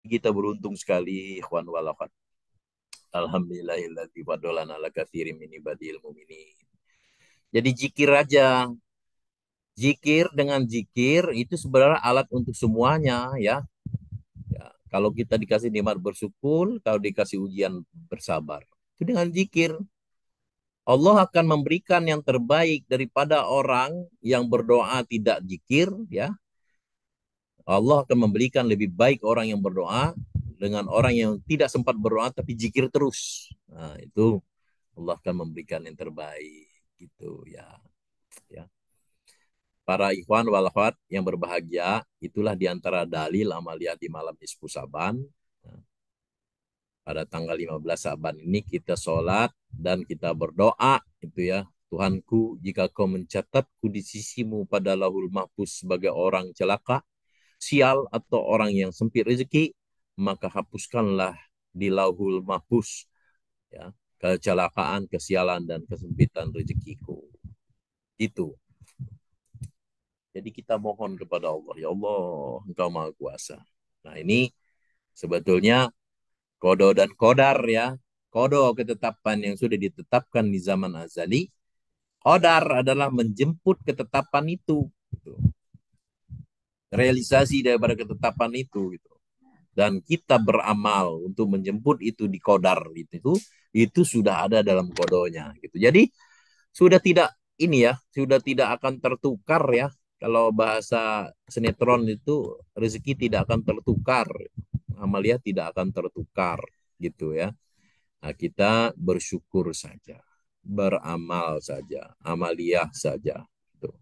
Kita beruntung sekali, ikhwan wal akhwat. Alhamdulillahilladzi fadolana ala katsirin min ibadil mu'minin. Jadi zikir aja. Zikir dengan zikir itu sebenarnya alat untuk semuanya ya. Ya, kalau kita dikasih nikmat bersyukur, kalau dikasih ujian bersabar. Itu dengan zikir. Allah akan memberikan yang terbaik daripada orang yang berdoa tidak zikir ya. Allah akan memberikan lebih baik orang yang berdoa dengan orang yang tidak sempat berdoa tapi zikir terus. Nah, itu Allah akan memberikan yang terbaik gitu ya. Ya. Para ikhwan wal akhwat yang berbahagia, itulah diantara dalil amaliyah di malam nisfu Saban. Nah, pada tanggal 15 Saban ini kita sholat dan kita berdoa itu ya. Tuhanku, jika kau mencatatku di sisimu pada lahul mahfuz sebagai orang celaka, sial atau orang yang sempit rezeki, maka hapuskanlah di lauhul mahfuz ya, kecelakaan, kesialan dan kesempitan rezekiku. Itu. Jadi kita mohon kepada Allah, ya Allah, Engkau Maha Kuasa. Nah, ini sebetulnya kodo dan kodar ya. Kodo ketetapan yang sudah ditetapkan di zaman azali. Kodar adalah menjemput ketetapan itu. Gitu. Realisasi daripada ketetapan itu. Gitu. Dan kita beramal untuk menjemput itu di kodar itu sudah ada dalam kodonya. Gitu. Jadi sudah tidak ini ya, sudah tidak akan tertukar ya. Kalau bahasa sinetron itu rezeki tidak akan tertukar, amalia tidak akan tertukar gitu ya. Nah, kita bersyukur saja, beramal saja, amaliah saja. Tuh,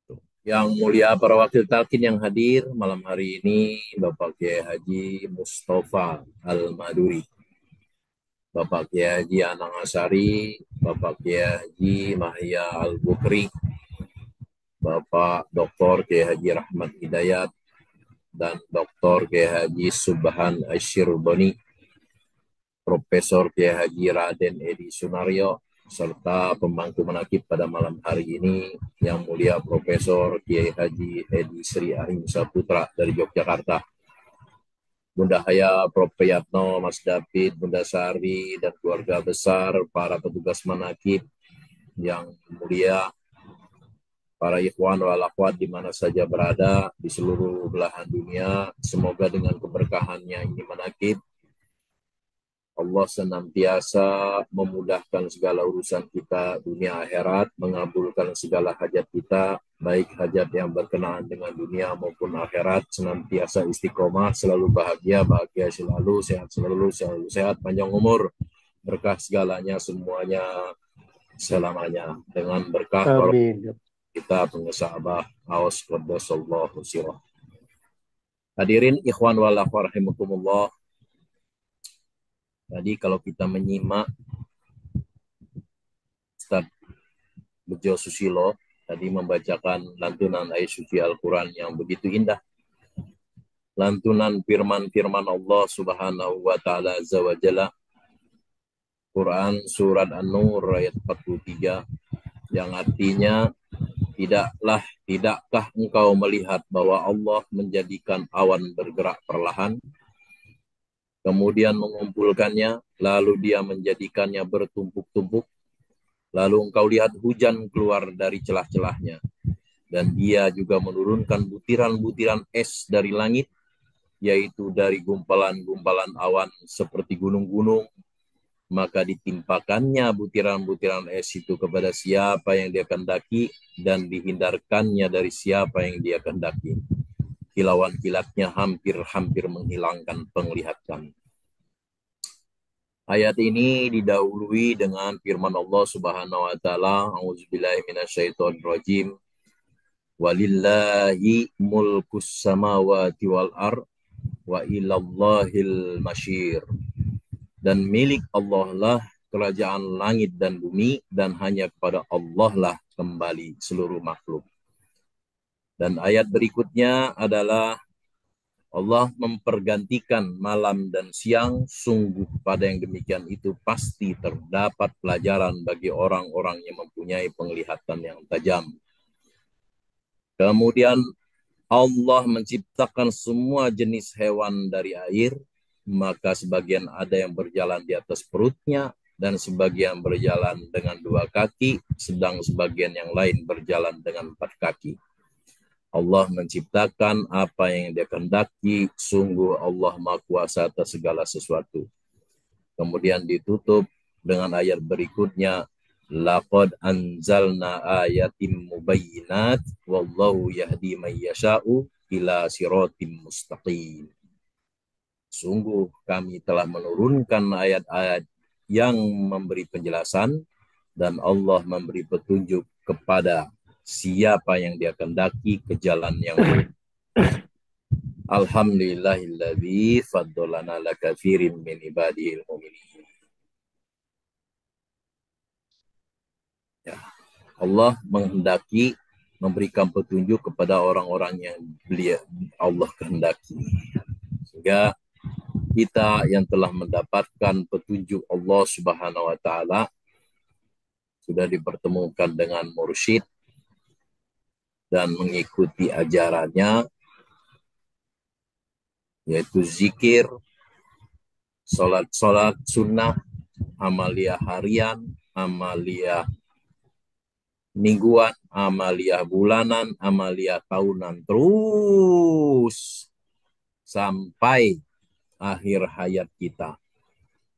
tuh. Yang mulia para wakil talkin yang hadir malam hari ini, Bapak Kiai Haji Mustafa Al-Maduri, Bapak Kiai Haji Anang Asari, Bapak Kiai Haji Mahya Al-Bukri, Bapak Dr. Kiai Haji Rahmat Hidayat, dan Dr. Kiai Haji Subhan Ashirboni, Profesor Kiai Haji Raden Edi Sunario, serta pemangku menakib pada malam hari ini, yang mulia Profesor Kiai Haji Edi Sri Ahimsa Putra dari Yogyakarta, Bunda Haya, Prof. Yatno, Mas David, Bunda Sari, dan keluarga besar, para petugas manakib yang mulia, para ikhwan wal akhwat di mana saja berada di seluruh belahan dunia, semoga dengan keberkahannya ini manakib, Allah senantiasa memudahkan segala urusan kita dunia akhirat, mengabulkan segala hajat kita, baik hajat yang berkenaan dengan dunia maupun akhirat, senantiasa istiqomah, selalu bahagia, bahagia selalu, selalu sehat, panjang umur, berkah segalanya, semuanya, selamanya. Dengan berkah para Amin. kita pengesabah, awas qaddasallahu sirah. Hadirin ikhwan wal akhwat rahimakumullah. Tadi kalau kita menyimak Ustaz Bejo Susilo tadi membacakan lantunan ayat suci Al-Quran yang begitu indah. Lantunan firman-firman Allah Subhanahu wa Ta'ala Azza wa Jalla, Quran Surat An-Nur ayat 43, yang artinya tidakkah engkau melihat bahwa Allah menjadikan awan bergerak perlahan, kemudian mengumpulkannya, lalu dia menjadikannya bertumpuk-tumpuk, lalu engkau lihat hujan keluar dari celah-celahnya, dan dia juga menurunkan butiran-butiran es dari langit, yaitu dari gumpalan-gumpalan awan seperti gunung-gunung, maka ditimpakannya butiran-butiran es itu kepada siapa yang dia kehendaki, dan dihindarkannya dari siapa yang dia kehendaki. Kilauan kilatnya hampir-hampir menghilangkan penglihatan. Ayat ini didahului dengan firman Allah Subhanahu wa taala, A'udzubillahi minasyaitonirrajim. Walillahi mulkus samawati wal ar wa ilallahil masyir. Dan milik Allah lah kerajaan langit dan bumi, dan hanya kepada Allah lah kembali seluruh makhluk. Dan ayat berikutnya adalah Allah mempergantikan malam dan siang, sungguh pada yang demikian itu pasti terdapat pelajaran bagi orang-orang yang mempunyai penglihatan yang tajam. Kemudian Allah menciptakan semua jenis hewan dari air, maka sebagian ada yang berjalan di atas perutnya, dan sebagian berjalan dengan dua kaki, sedang sebagian yang lain berjalan dengan empat kaki. Allah menciptakan apa yang Dia kehendaki, sungguh Allah Maha Kuasa atas segala sesuatu. Kemudian ditutup dengan ayat berikutnya, laqad anzalna ayatim mubayyinat wallahu yahdi man yasha'u ila siratim mustaqim. Sungguh kami telah menurunkan ayat-ayat yang memberi penjelasan dan Allah memberi petunjuk kepada siapa yang Dia kehendaki ke jalan yang lurus. Alhamdulillahilladzi faddalana ala katsirin min ibadihil mu'minin. Ya, Allah menghendaki memberikan petunjuk kepada orang-orang yang Allah kehendaki. Sehingga kita yang telah mendapatkan petunjuk Allah Subhanahu wa taala sudah dipertemukan dengan mursyid dan mengikuti ajarannya, yaitu zikir, salat sunnah, amalia harian, amalia mingguan, amalia bulanan, amalia tahunan, terus sampai akhir hayat kita.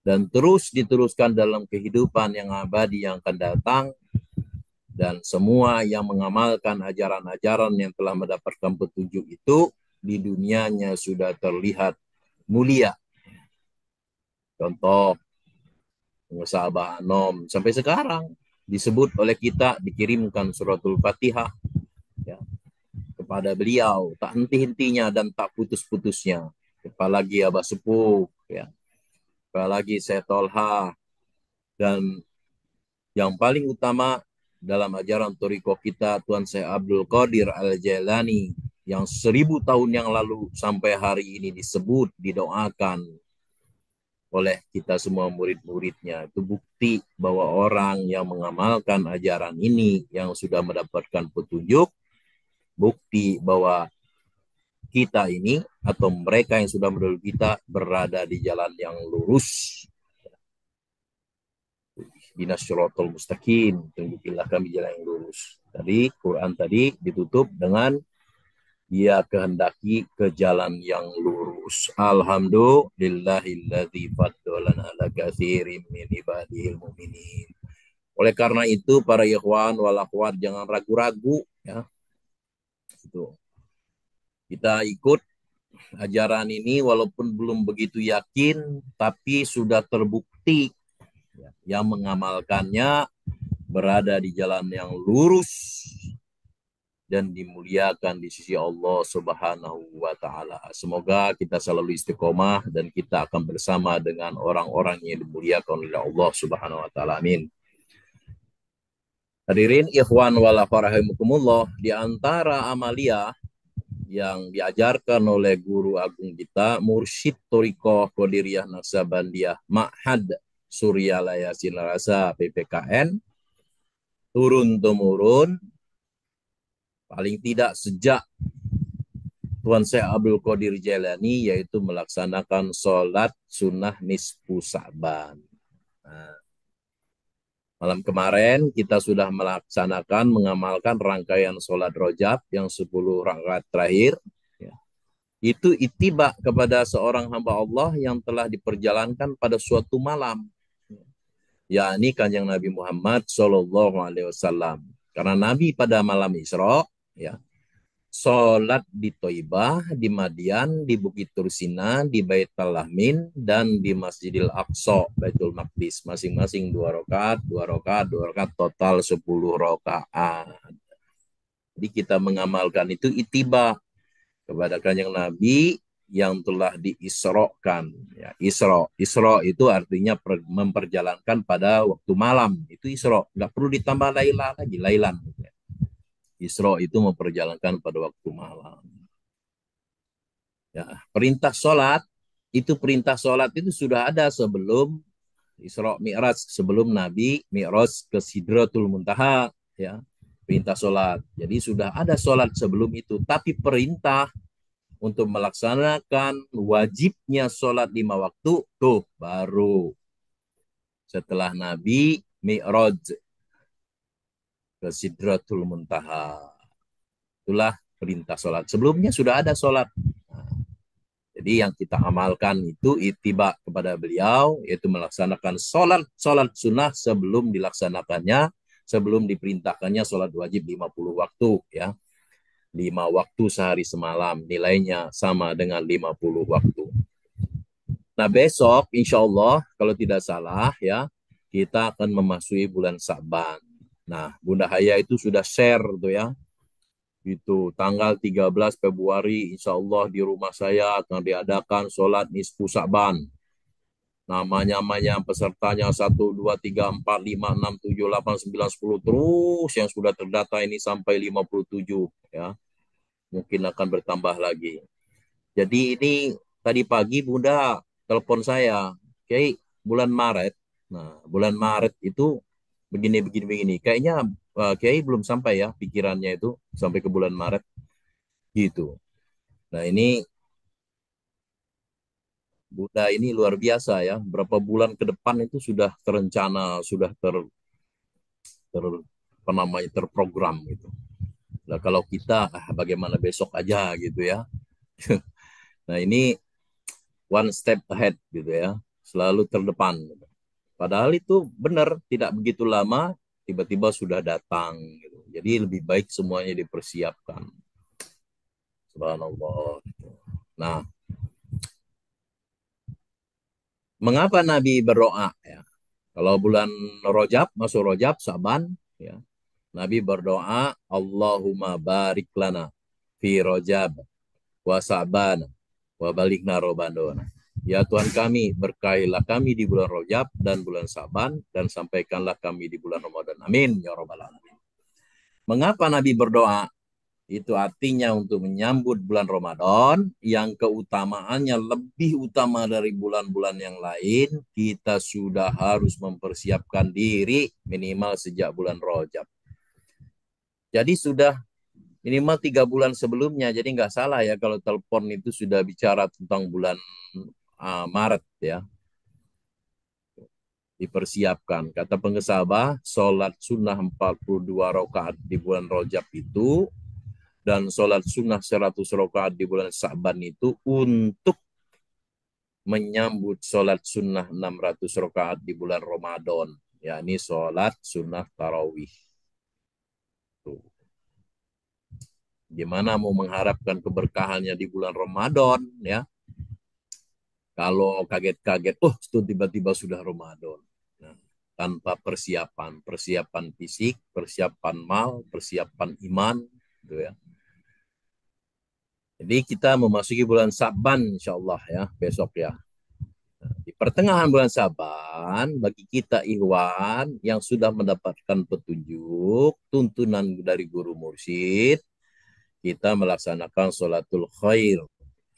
Dan terus diteruskan dalam kehidupan yang abadi yang akan datang. Dan semua yang mengamalkan ajaran-ajaran yang telah mendapatkan petunjuk itu, di dunianya sudah terlihat mulia. Contoh, sahabat Anom, sampai sekarang disebut oleh kita, dikirimkan suratul Fatihah ya, kepada beliau, tak henti-hentinya dan tak putus-putusnya. Apalagi Abah Sepuh, ya, apalagi Syekh Tolha, dan yang paling utama dalam ajaran Thariqah kita, Tuan Syekh Abdul Qadir Al-Jailani, yang 1000 tahun yang lalu sampai hari ini disebut, didoakan oleh kita semua murid-muridnya. Itu bukti bahwa orang yang mengamalkan ajaran ini, yang sudah mendapatkan petunjuk, bukti bahwa kita ini atau mereka yang sudah mendahului kita berada di jalan yang lurus. Ihdinas siratal mustaqim, tunjukilah kami jalan yang lurus. Tadi Quran tadi ditutup dengan Dia kehendaki ke jalan yang lurus. Alhamdulillahilladzi faddalana ala katsirin min ibadihil mu'minin. Oleh karena itu para ikhwan wal akhwat jangan ragu-ragu ya. Itu. Kita ikut ajaran ini walaupun belum begitu yakin, tapi sudah terbukti ya, yang mengamalkannya berada di jalan yang lurus dan dimuliakan di sisi Allah Subhanahu wa taala. Semoga kita selalu istiqomah dan kita akan bersama dengan orang-orang yang dimuliakan oleh Allah Subhanahu wa taala. Amin. Hadirin ikhwan wal rahimakumullah, di antara amalia yang diajarkan oleh guru agung kita, Mursyid Thariqah Qadiriyah Naksabandiyah Ma'had Suryalaya Sinarasa PPKN, turun-temurun paling tidak sejak Tuan Syekh Abdul Qadir Jailani, yaitu melaksanakan sholat sunnah nisfu Sa'ban. Nah, malam kemarin kita sudah melaksanakan, mengamalkan rangkaian sholat rojab yang 10 rakaat terakhir. Ya. Itu ittiba kepada seorang hamba Allah yang telah diperjalankan pada suatu malam. Yakni Kanjeng Nabi Muhammad SAW. Karena Nabi pada malam Isra, ya, sholat di Toibah, di Madian, di Bukit Tursina, di Baitul Lahmin, dan di Masjidil Aqsa, Baitul Maqdis. Masing-masing 2 rakaat, 2 rakaat, 2 rakaat, total 10 rakaat. Jadi kita mengamalkan itu ittiba kepada Kanjeng Nabi yang telah diisrokan. Ya, Isra itu artinya memperjalankan pada waktu malam. Itu Isra. Nggak perlu ditambah Laila lagi, Lailan. Isra itu memperjalankan pada waktu malam. Ya, perintah sholat itu sudah ada sebelum Isra Mi'raj, sebelum Nabi Mi'raj ke Sidratul Muntaha. Ya, perintah sholat. Jadi sudah ada sholat sebelum itu, tapi perintah untuk melaksanakan wajibnya sholat 5 waktu tuh baru setelah Nabi Mi'raj ke Sidratul Muntaha. Itulah perintah sholat. Sebelumnya sudah ada sholat. Nah, jadi yang kita amalkan itu ittiba kepada beliau, yaitu melaksanakan sholat sunnah sebelum dilaksanakannya, sebelum diperintahkannya sholat wajib 50 waktu ya. 5 waktu sehari semalam, nilainya sama dengan 50 waktu. Nah besok insya Allah kalau tidak salah ya, kita akan memasuki bulan Sa'ban. Nah Bunda Haya itu sudah share tuh ya, itu tanggal 13 Februari insya Allah di rumah saya akan diadakan sholat nisfu Sa'ban. Namanya pesertanya 1, 2, 3, 4, 5, 6, 7, 8, 9, 10 terus yang sudah terdata ini sampai 57 ya. Mungkin akan bertambah lagi. Jadi ini tadi pagi Bunda telepon saya, kayak bulan Maret. Nah, bulan Maret itu begini. Kayaknya Kiai belum sampai ya pikirannya itu sampai ke bulan Maret gitu. Nah, ini Bunda ini luar biasa ya. Berapa bulan ke depan itu sudah terencana, sudah ter apa namanya terprogram gitu. Nah, kalau kita bagaimana besok aja gitu ya. Nah, ini one step ahead gitu ya. Selalu terdepan. Padahal itu benar, tidak begitu lama, tiba-tiba sudah datang. Gitu. Jadi lebih baik semuanya dipersiapkan. Subhanallah. Nah, mengapa Nabi berdoa? Ya? Kalau bulan Rojab, masuk Rojab, Saban, ya, Nabi berdoa, Allahumma barik lana fi Rojab wa Saban wa balikna Ramadan. Ya Tuhan kami, berkahilah kami di bulan Rojab dan bulan Saban, dan sampaikanlah kami di bulan Ramadan. Amin. Ya Rabbal Alamin. Mengapa Nabi berdoa? Itu artinya untuk menyambut bulan Ramadan yang keutamaannya lebih utama dari bulan-bulan yang lain, kita sudah harus mempersiapkan diri minimal sejak bulan Rajab. Jadi sudah minimal 3 bulan sebelumnya, jadi nggak salah ya kalau telepon itu sudah bicara tentang bulan Maret ya, dipersiapkan. Kata pengesabah, sholat sunnah 42 rakaat di bulan Rajab itu dan sholat sunnah 100 rakaat di bulan Sa'ban itu untuk menyambut sholat sunnah 600 rakaat di bulan Ramadan, yakni sholat sunnah tarawih. Tuh. Gimana mau mengharapkan keberkahannya di bulan Ramadan ya? Kalau kaget-kaget, itu tiba-tiba sudah Ramadan. Nah, tanpa persiapan fisik, persiapan mal, persiapan iman, gitu ya. Jadi kita memasuki bulan Saban insya Allah ya, besok ya. Di pertengahan bulan Saban, bagi kita ikhwan yang sudah mendapatkan petunjuk, tuntunan dari guru mursyid, kita melaksanakan sholatul khair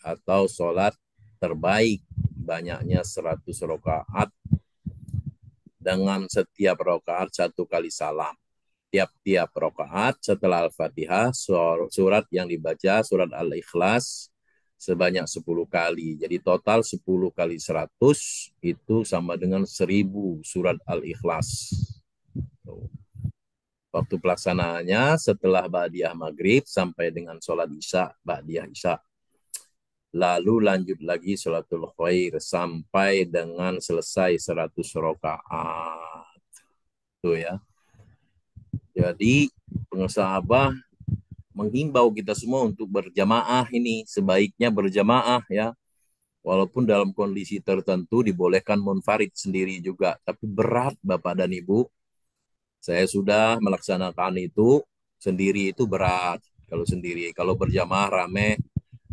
atau sholat terbaik, banyaknya 100 rakaat dengan setiap rakaat 1 kali salam. Tiap-tiap rakaat setelah Al-Fatihah, surat yang dibaca, surat Al-Ikhlas, sebanyak 10 kali. Jadi total 10 kali 100 itu sama dengan 1000 surat Al-Ikhlas. Waktu pelaksanaannya setelah Ba'diyah Maghrib sampai dengan sholat Isya, Ba'diyah Isya. Lalu lanjut lagi sholatul khair sampai dengan selesai 100 rakaat. Tuh ya. Jadi pengusaha menghimbau kita semua untuk berjamaah ini, sebaiknya berjamaah ya. Walaupun dalam kondisi tertentu dibolehkan munfarid sendiri juga, tapi berat Bapak dan Ibu. Saya sudah melaksanakan itu sendiri itu berat. Kalau sendiri, kalau berjamaah rame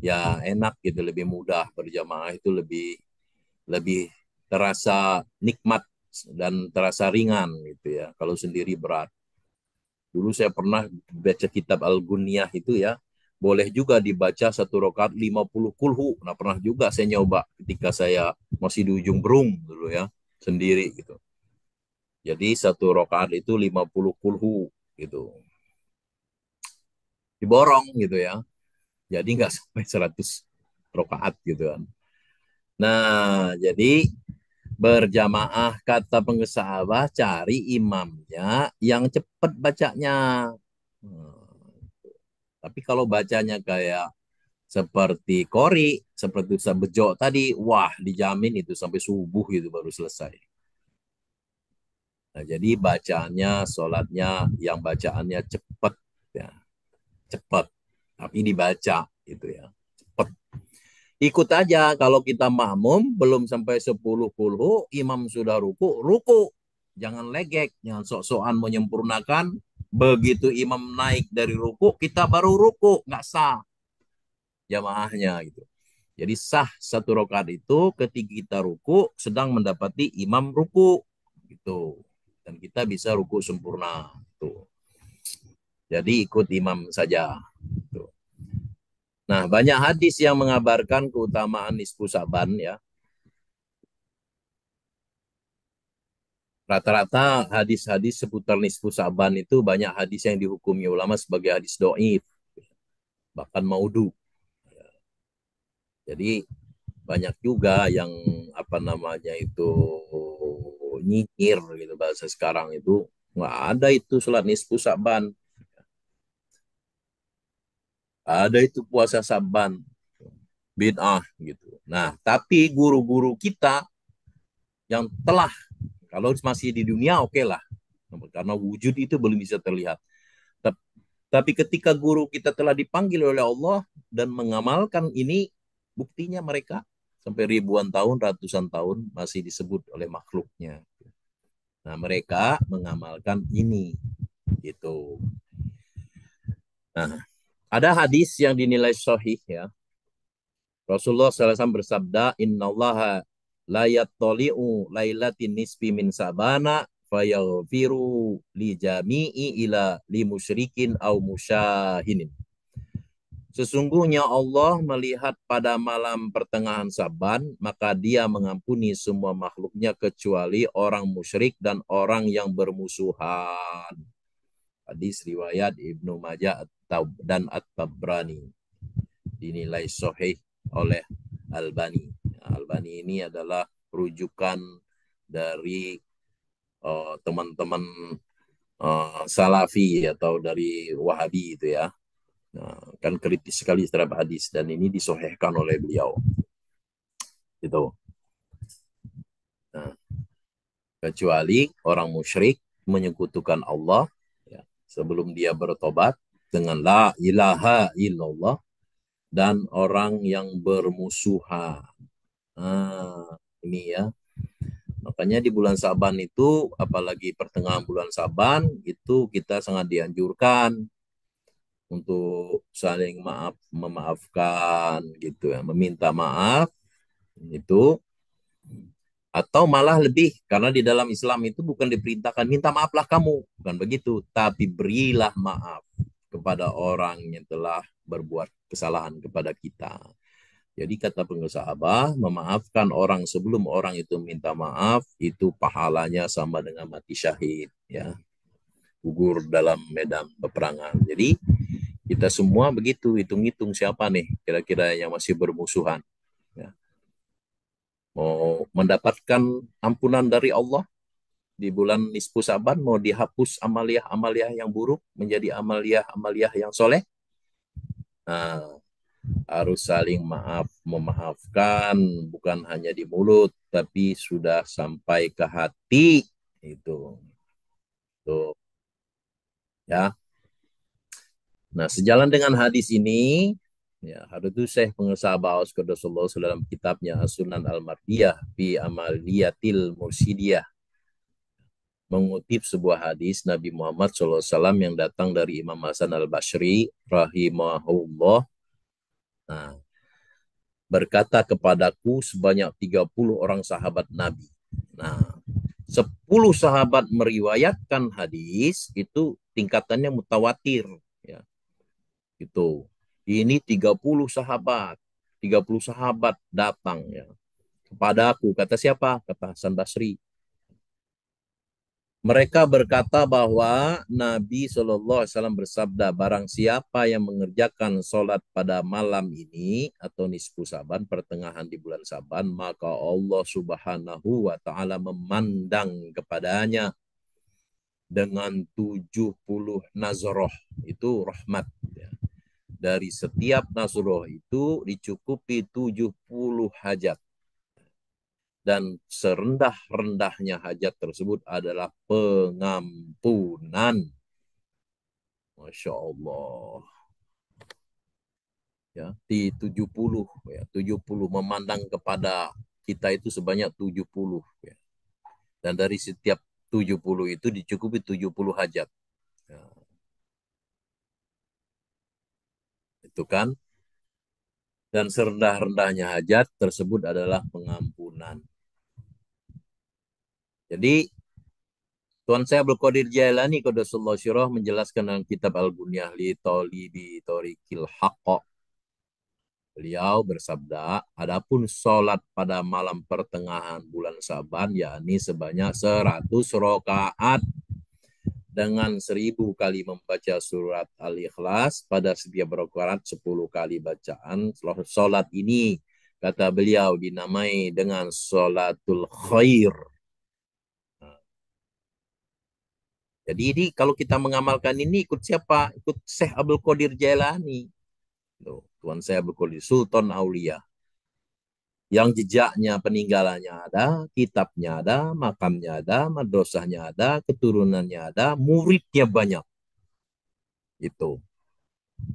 ya enak gitu, lebih mudah. Berjamaah itu lebih lebih terasa nikmat dan terasa ringan gitu ya. Kalau sendiri berat. Dulu saya pernah baca kitab Al-Guniyah itu ya, boleh juga dibaca 1 rakaat 50 kulhu. Nah pernah juga saya nyoba ketika saya masih di ujung Berung dulu ya, sendiri gitu. Jadi 1 rakaat itu 50 kulhu gitu. diborong gitu ya. Jadi nggak sampai 100 rakaat gitu kan. Nah, jadi berjamaah kata pengesabah cari imamnya yang cepat bacanya. Hmm. Tapi kalau bacanya kayak seperti Kori, seperti Ustaz Bejo tadi, wah dijamin itu sampai subuh itu baru selesai. Nah, jadi bacaannya, sholatnya, yang bacaannya cepat, ya, cepat. Tapi dibaca, gitu ya, cepat. Ikut aja, kalau kita makmum, belum sampai 10 puluh, imam sudah ruku, ruku. Jangan legek, jangan sok-sokan menyempurnakan. Begitu imam naik dari ruku, kita baru ruku, nggak sah jamaahnya gitu. Jadi sah satu rakaat itu ketika kita ruku sedang mendapati imam ruku gitu. Dan kita bisa ruku sempurna tuh. Jadi ikut imam saja tuh. Nah, banyak hadis yang mengabarkan keutamaan nisfu Saban ya. Rata-rata hadis-hadis seputar nisfu Saban itu banyak hadis yang dihukumi ulama sebagai hadis doif, bahkan maudhu. Jadi banyak juga yang apa namanya itu nyinyir gitu bahasa sekarang itu nggak ada itu sholat nisfu Saban, ada itu puasa Saban, bid'ah gitu. Nah, tapi guru-guru kita yang telah kalau masih di dunia oke lah, karena wujud itu belum bisa terlihat. Tapi ketika guru kita telah dipanggil oleh Allah dan mengamalkan ini, buktinya mereka sampai ribuan tahun, ratusan tahun masih disebut oleh makhluknya. Nah, mereka mengamalkan ini gitu. Nah, ada hadis yang dinilai sahih ya. Rasulullah SAW bersabda, Inna Allah la yattali'u lailatin nisfi min sabana fayaghfiru li jami'i ila li musyrikin au musyahinin. Sesungguhnya Allah melihat pada malam pertengahan Saban, maka dia mengampuni semua makhluknya kecuali orang musyrik dan orang yang bermusuhan. Hadis riwayat Ibnu Majah dan At-Tabrani. Dinilai sahih oleh Albani. Albani ini adalah rujukan dari teman-teman Salafi atau dari Wahabi itu ya. Nah, kan kritis sekali terhadap hadis dan ini disohhahkan oleh beliau. Gitu. Nah, kecuali orang musyrik menyekutukan Allah ya, sebelum dia bertobat dengan la ilaha illallah dan orang yang bermusuhan. Nah, ini ya. Makanya di bulan Saban itu, apalagi pertengahan bulan Saban, itu kita sangat dianjurkan untuk saling memaafkan gitu ya, meminta maaf itu, atau malah lebih karena di dalam Islam itu bukan diperintahkan minta maaflah kamu, bukan begitu, tapi berilah maaf kepada orang yang telah berbuat kesalahan kepada kita. Jadi kata pengusaha, memaafkan orang sebelum orang itu minta maaf itu pahalanya sama dengan mati syahid ya, gugur dalam medan peperangan. Jadi kita semua begitu hitung-hitung siapa nih kira-kira yang masih bermusuhan ya. Mau mendapatkan ampunan dari Allah di bulan nisfu Saban, mau dihapus amaliah-amaliah yang buruk menjadi amaliah-amaliah yang soleh. Nah, harus saling memaafkan bukan hanya di mulut tapi sudah sampai ke hati itu tuh ya. Nah, sejalan dengan hadis ini ya, hadis itu Syekh Pengesah Baus Rasulullah dalam kitabnya As-Sunan Al-Mardiyah fi Amaliyatil Mursidiyah mengutip sebuah hadis Nabi Muhammad SAW yang datang dari Imam Hasan Al-Bashri rahimahullah. Nah, berkata kepadaku sebanyak 30 orang sahabat Nabi. Nah, 10 sahabat meriwayatkan hadis itu tingkatannya mutawatir ya. Itu. Ini 30 sahabat. 30 sahabat datang ya kepada aku. Kata siapa? Kata Hasan Basri. Mereka berkata bahwa Nabi SAW bersabda, barang siapa yang mengerjakan sholat pada malam ini atau nisfu Saban, pertengahan di bulan Saban, maka Allah Subhanahu wa Ta'ala memandang kepadanya dengan 70 nazroh, itu rahmat. Ya. Dari setiap nazroh itu dicukupi 70 hajat. Dan serendah-rendahnya hajat tersebut adalah pengampunan. Masya Allah. Ya, di 70 ya, 70 memandang kepada kita itu sebanyak 70 ya. Dan dari setiap 70 itu dicukupi 70 hajat. Ya, itu kan. Dan serendah-rendahnya hajat tersebut adalah pengampunan. Jadi Tuan saya Abdul Qadir Jailani Qaddasallahu Sirah menjelaskan dalam kitab Al-Bunyah li Talibi Tariqil Haqq. Beliau bersabda, adapun sholat pada malam pertengahan bulan Saban, yakni sebanyak 100 rakaat dengan 1000 kali membaca surat Al-Ikhlas pada setiap rakaat 10 kali bacaan. Sholat ini, kata beliau, dinamai dengan sholatul khair. Jadi ini kalau kita mengamalkan ini ikut siapa? Ikut Syekh Abdul Qadir Jailani. Tuan saya Abdul Qadir Sultan Aulia. Yang jejaknya peninggalannya ada, kitabnya ada, makamnya ada, madrasahnya ada, keturunannya ada, muridnya banyak. Itu.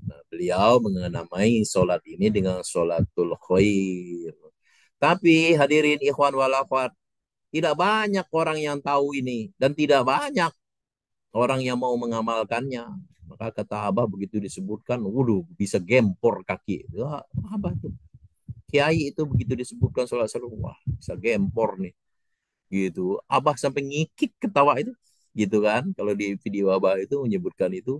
Nah, beliau menamai sholat ini dengan sholatul khair. Tapi hadirin ikhwan wal akhwat, tidak banyak orang yang tahu ini dan tidak banyak orang yang mau mengamalkannya. Maka kata Abah begitu disebutkan, waduh bisa gempor kaki. Ya, Abah tuh. Kiai itu begitu disebutkan sholat wah bisa gempor nih. Gitu. Abah sampai ngikik ketawa itu. Gitu kan. Kalau di video Abah itu menyebutkan itu.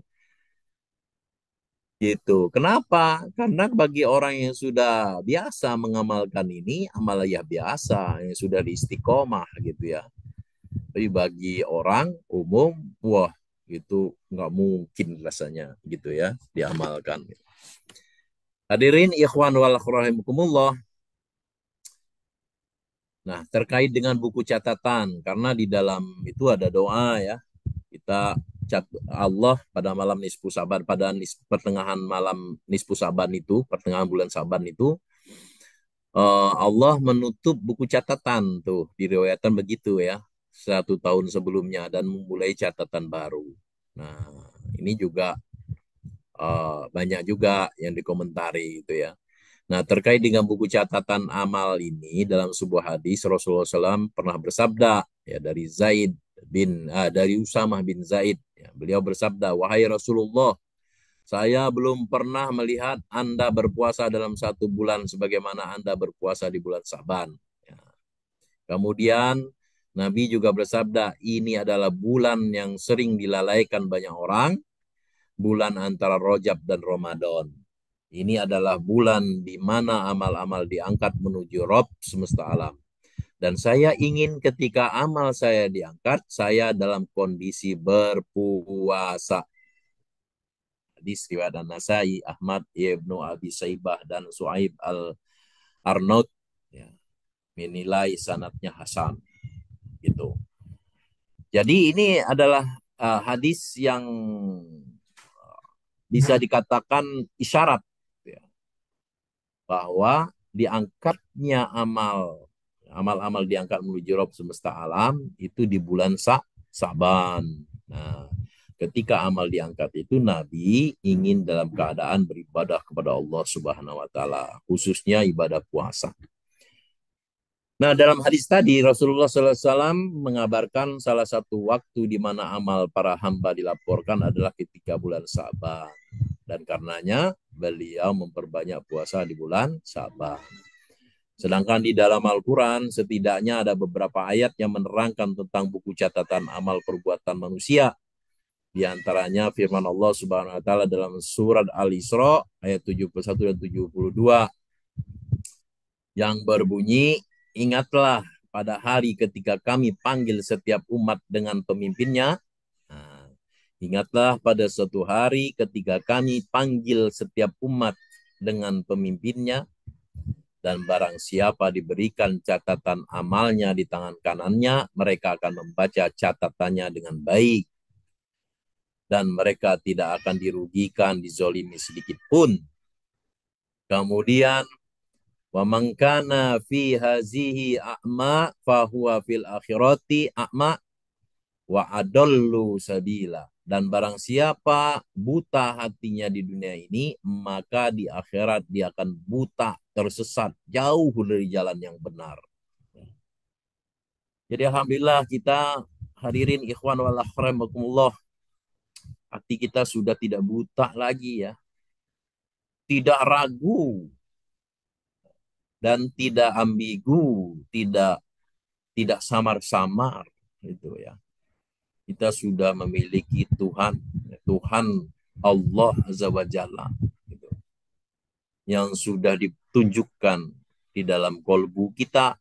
Gitu. Kenapa? Karena bagi orang yang sudah biasa mengamalkan ini, amaliyah biasa, yang sudah di istiqomah gitu ya. Tapi bagi orang umum, wah itu nggak mungkin rasanya gitu ya diamalkan. Hadirin ikhwan wal rahimakumullah. Nah, terkait dengan buku catatan, karena di dalam itu ada doa ya. Kita Allah pada malam nisfu Saban, pada pertengahan malam nisfu Saban itu, pertengahan bulan Saban itu, Allah menutup buku catatan tuh, diriwayatkan begitu ya, 1 tahun sebelumnya dan memulai catatan baru. Nah, ini juga banyak juga yang dikomentari gitu ya. Nah, terkait dengan buku catatan amal ini dalam sebuah hadis Rasulullah SAW pernah bersabda ya dari Usamah bin Zaid ya, beliau bersabda, wahai Rasulullah, saya belum pernah melihat Anda berpuasa dalam 1 bulan sebagaimana Anda berpuasa di bulan Saban. Ya. Kemudian Nabi juga bersabda, ini adalah bulan yang sering dilalaikan banyak orang, bulan antara Rajab dan Ramadan. Ini adalah bulan di mana amal-amal diangkat menuju Rob semesta alam. Dan saya ingin ketika amal saya diangkat, saya dalam kondisi berpuasa. Hadis riwayat An-Nasai, Ahmad, Ibnu Abi Saibah, dan Su'aib al-Arnaud ya, menilai sanatnya Hasan. Gitu. Jadi ini adalah hadis yang bisa dikatakan isyarat ya, bahwa diangkatnya amal-amal diangkat menuju Rob semesta alam itu di bulan Saban. Nah, ketika amal diangkat itu Nabi ingin dalam keadaan beribadah kepada Allah Subhanahu wa taala, khususnya ibadah puasa. Nah, dalam hadis tadi Rasulullah SAW mengabarkan salah satu waktu di mana amal para hamba dilaporkan adalah ketika bulan Saban. Dan karenanya beliau memperbanyak puasa di bulan Saban. Sedangkan di dalam Al-Quran setidaknya ada beberapa ayat yang menerangkan tentang buku catatan amal perbuatan manusia. Di antaranya firman Allah Subhanahu wa taala dalam surat Al-Isra ayat 71 dan 72 yang berbunyi, ingatlah pada hari ketika kami panggil setiap umat dengan pemimpinnya. Nah, ingatlah pada suatu hari ketika kami panggil setiap umat dengan pemimpinnya, dan barang siapa diberikan catatan amalnya di tangan kanannya, mereka akan membaca catatannya dengan baik. Dan mereka tidak akan dirugikan, dizolimi sedikit pun. Kemudian, wa man kana fi hazihi a'ma fahuwa fil akhirati a'ma wa adallu sabila. Dan barang siapa buta hatinya di dunia ini, maka di akhirat dia akan buta, tersesat, jauh dari jalan yang benar. Jadi alhamdulillah kita hadirin ikhwan wal akhramukumullah, hati kita sudah tidak buta lagi ya, tidak ragu dan tidak ambigu, tidak tidak samar-samar gitu ya. Kita sudah memiliki Tuhan, Tuhan Allah Azza wa Jalla gitu, yang sudah ditunjukkan di dalam kolbu kita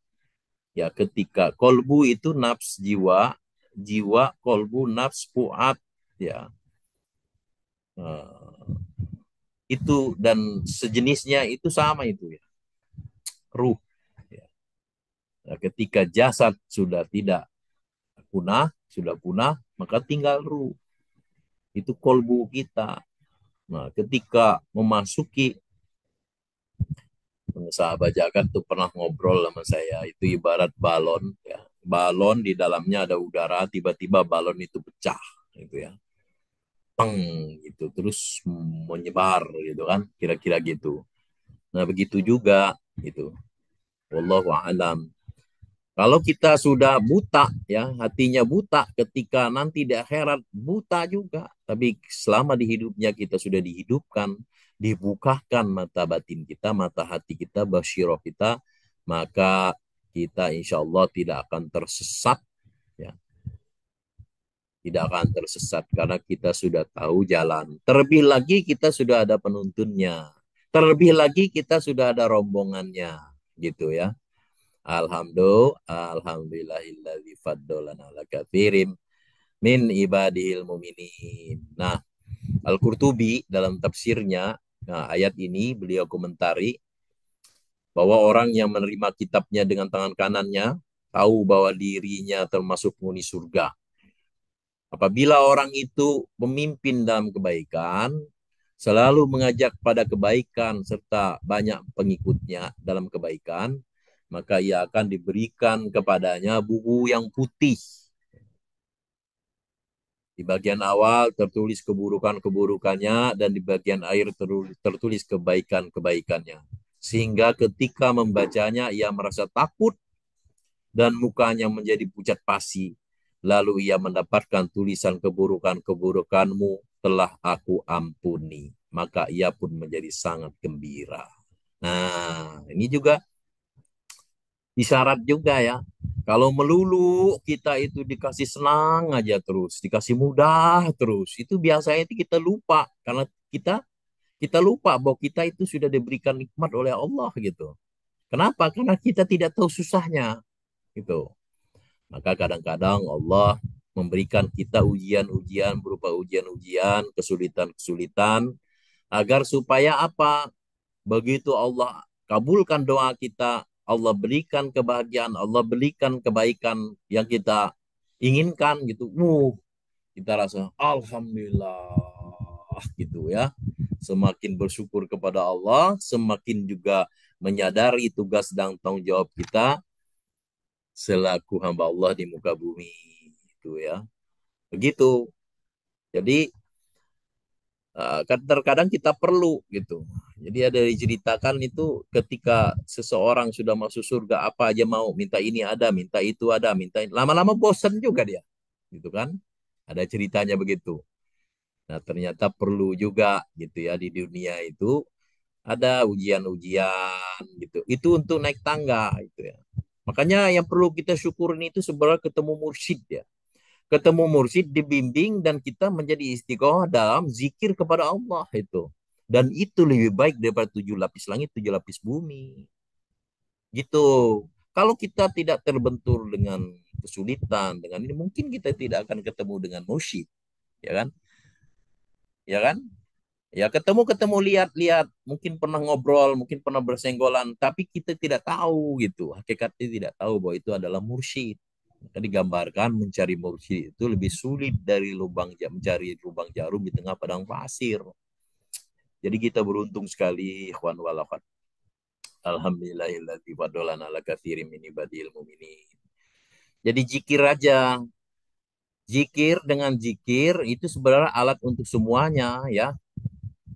ya. Ketika kolbu itu nafs jiwa, jiwa kolbu nafs fuad ya. Itu dan sejenisnya itu sama itu ya, ruh ya. Nah, ketika jasad sudah tidak sudah punah, maka tinggal ruh, itu kolbu kita. Nah, ketika memasuki, sahabat Jagat tuh pernah ngobrol sama saya, itu ibarat balon ya, balon di dalamnya ada udara, tiba-tiba balon itu pecah gitu ya, peng gitu, terus menyebar gitu kan, kira-kira gitu. Nah begitu juga gitu, wallahu a'lam. Kalau kita sudah buta ya, hatinya buta, ketika nanti di akhirat buta juga. Tapi selama di hidupnya kita sudah dihidupkan, dibukakan mata batin kita, mata hati kita, basyiroh kita, maka kita insya Allah tidak akan tersesat ya. Tidak akan tersesat karena kita sudah tahu jalan. Terlebih lagi kita sudah ada penuntunnya. Terlebih lagi kita sudah ada rombongannya gitu ya. Alhamdulillahilladzi faddalana ala katsirin min ibadihil mu'minin. Nah, Al-Qurtubi dalam tafsirnya, nah, ayat ini beliau komentari bahwa orang yang menerima kitabnya dengan tangan kanannya tahu bahwa dirinya termasuk penghuni surga. Apabila orang itu memimpin dalam kebaikan, selalu mengajak pada kebaikan serta banyak pengikutnya dalam kebaikan, maka ia akan diberikan kepadanya buku yang putih. Di bagian awal tertulis keburukan-keburukannya dan di bagian akhir tertulis kebaikan-kebaikannya. Sehingga ketika membacanya ia merasa takut dan mukanya menjadi pucat pasi. Lalu ia mendapatkan tulisan keburukan-keburukanmu telah aku ampuni. Maka ia pun menjadi sangat gembira. Nah, ini juga isyarat juga ya. Kalau melulu kita itu dikasih senang aja terus, dikasih mudah terus, itu biasanya itu kita lupa karena kita lupa bahwa kita itu sudah diberikan nikmat oleh Allah gitu. Kenapa? Karena kita tidak tahu susahnya gitu. Maka kadang-kadang Allah memberikan kita ujian-ujian berupa ujian-ujian, kesulitan-kesulitan agar supaya apa? Begitu Allah kabulkan doa kita, Allah berikan kebahagiaan, Allah berikan kebaikan yang kita inginkan gitu. Kita rasa alhamdulillah gitu ya. Semakin bersyukur kepada Allah, semakin juga menyadari tugas dan tanggung jawab kita selaku hamba Allah di muka bumi itu ya. Begitu. Jadi terkadang kita perlu gitu. Jadi ada diceritakan itu ketika seseorang sudah masuk surga, apa aja mau, minta ini ada, minta itu ada, minta ini. Lama-lama bosan juga dia, gitu kan? Ada ceritanya begitu. Nah ternyata perlu juga gitu ya, di dunia itu ada ujian-ujian gitu. Itu untuk naik tangga gitu ya. Makanya yang perlu kita syukurin itu sebenarnya ketemu mursyid ya. Ketemu mursyid, dibimbing, dan kita menjadi istiqomah dalam zikir kepada Allah itu. Dan itu lebih baik daripada 7 lapis langit, 7 lapis bumi. Gitu. Kalau kita tidak terbentur dengan kesulitan, dengan ini mungkin kita tidak akan ketemu dengan mursyid, ya kan? Ya kan? Ya ketemu-ketemu lihat-lihat, mungkin pernah ngobrol, mungkin pernah bersenggolan, tapi kita tidak tahu gitu. Hakikatnya tidak tahu bahwa itu adalah mursyid. Maka digambarkan mencari mursyid itu lebih sulit dari mencari lubang jarum di tengah padang pasir. Jadi kita beruntung sekali, ikhwan wal akhwat. Alhamdulillahilladzi fadolana ala katsirin min ibadil mu'minin. Jadi zikir aja. Zikir dengan zikir itu sebenarnya alat untuk semuanya ya.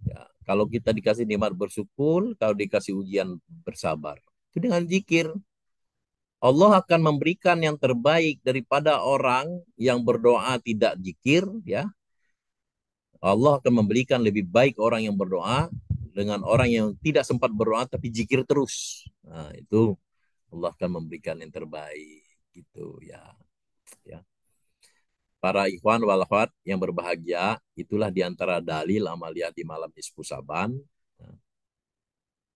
Ya, kalau kita dikasih nikmat bersyukur, kalau dikasih ujian bersabar. Itu dengan zikir. Allah akan memberikan yang terbaik daripada orang yang berdoa tidak zikir ya. Allah akan memberikan lebih baik orang yang berdoa dengan orang yang tidak sempat berdoa tapi zikir terus. Nah, itu Allah akan memberikan yang terbaik gitu ya. Ya. Para ikhwan wal akhwat yang berbahagia, itulah diantara dalil amaliyah di malam nisfu Saban.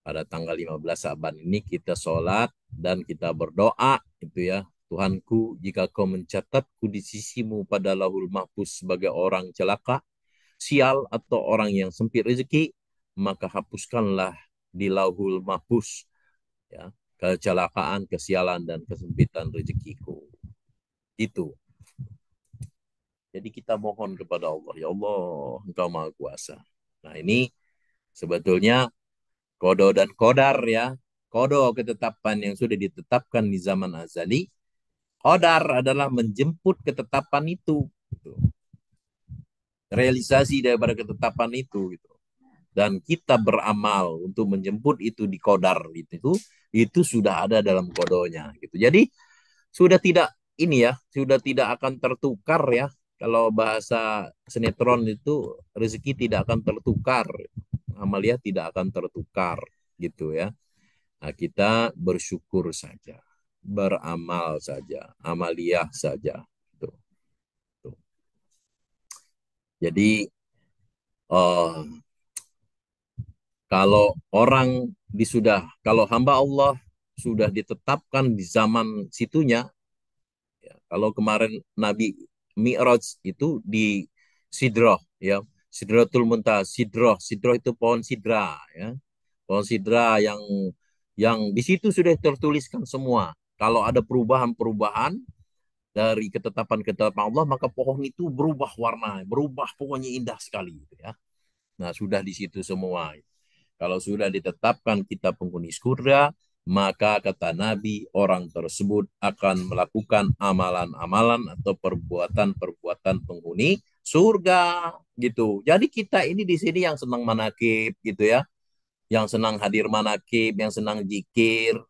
Pada tanggal 15 Saban ini kita sholat dan kita berdoa itu ya. Tuhanku, jika kau mencatatku di sisimu pada lahul mahfuz sebagai orang celaka, sial atau orang yang sempit rezeki, maka hapuskanlah di lauhul mahfuz ya, kecelakaan, kesialan dan kesempitan rezekiku. Itu. Jadi kita mohon kepada Allah, ya Allah, Engkau Maha Kuasa. Nah, ini sebetulnya kodo dan kodar ya. Kodo ketetapan yang sudah ditetapkan di zaman azali. Kodar adalah menjemput ketetapan itu. Gitu. Realisasi daripada ketetapan itu. Gitu. Dan kita beramal untuk menjemput itu di kodar itu sudah ada dalam kodonya. Gitu. Jadi sudah tidak ini ya, sudah tidak akan tertukar ya. Kalau bahasa sinetron itu rezeki tidak akan tertukar, amalia tidak akan tertukar gitu ya. Nah, kita bersyukur saja, beramal saja, amaliah saja. Tuh, tuh. Jadi uh, kalau orang kalau hamba Allah sudah ditetapkan di zaman situnya, ya, kalau kemarin Nabi Mi'raj itu di Sidroh, ya, Sidratul Muntaha, Sidroh itu pohon sidra, ya, pohon sidra yang di situ sudah tertuliskan semua. Kalau ada perubahan-perubahan dari ketetapan-ketetapan Allah, maka pohon itu berubah warna, berubah pokoknya indah sekali, gitu ya. Nah, sudah di situ semua. Kalau sudah ditetapkan kita penghuni surga, maka kata Nabi, orang tersebut akan melakukan amalan-amalan atau perbuatan-perbuatan penghuni surga gitu. Jadi kita ini di sini yang senang manakib gitu ya, yang senang hadir manakib, yang senang zikir,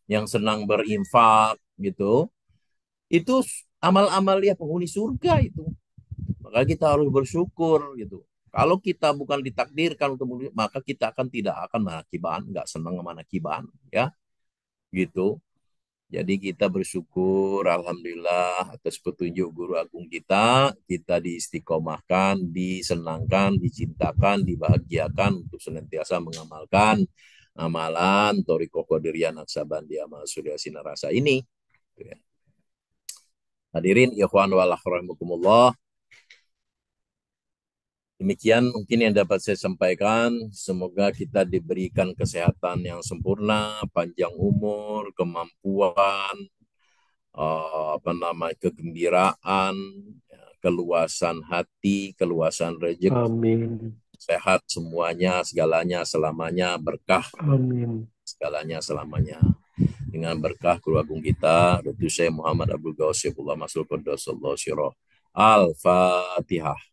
yang senang berinfak gitu. Itu amal-amal ya penghuni surga itu. Maka kita harus bersyukur gitu. Kalau kita bukan ditakdirkan untuk maka kita tidak akan manakiban, nggak senang manakiban, ya, gitu. Jadi kita bersyukur, alhamdulillah atas petunjuk guru agung kita diistiqomahkan, disenangkan, dicintakan, dibahagiakan untuk senantiasa mengamalkan amalan Toriko Qadiriyah Naksabandia Surya Sinarasa ini. Hadirin ikhwan wal akhwat, demikian mungkin yang dapat saya sampaikan. Semoga kita diberikan kesehatan yang sempurna, panjang umur, kemampuan, kegembiraan, ya, keluasan hati, keluasan rezeki, Amin. sehat semuanya, segalanya, selamanya, berkah Amin. segalanya, selamanya. Dengan berkah guru agung kita, Dr. Syekh Muhammad Abdul Ghaus Syekh Masul Qaddasallahu Sirah. Al-Fatihah.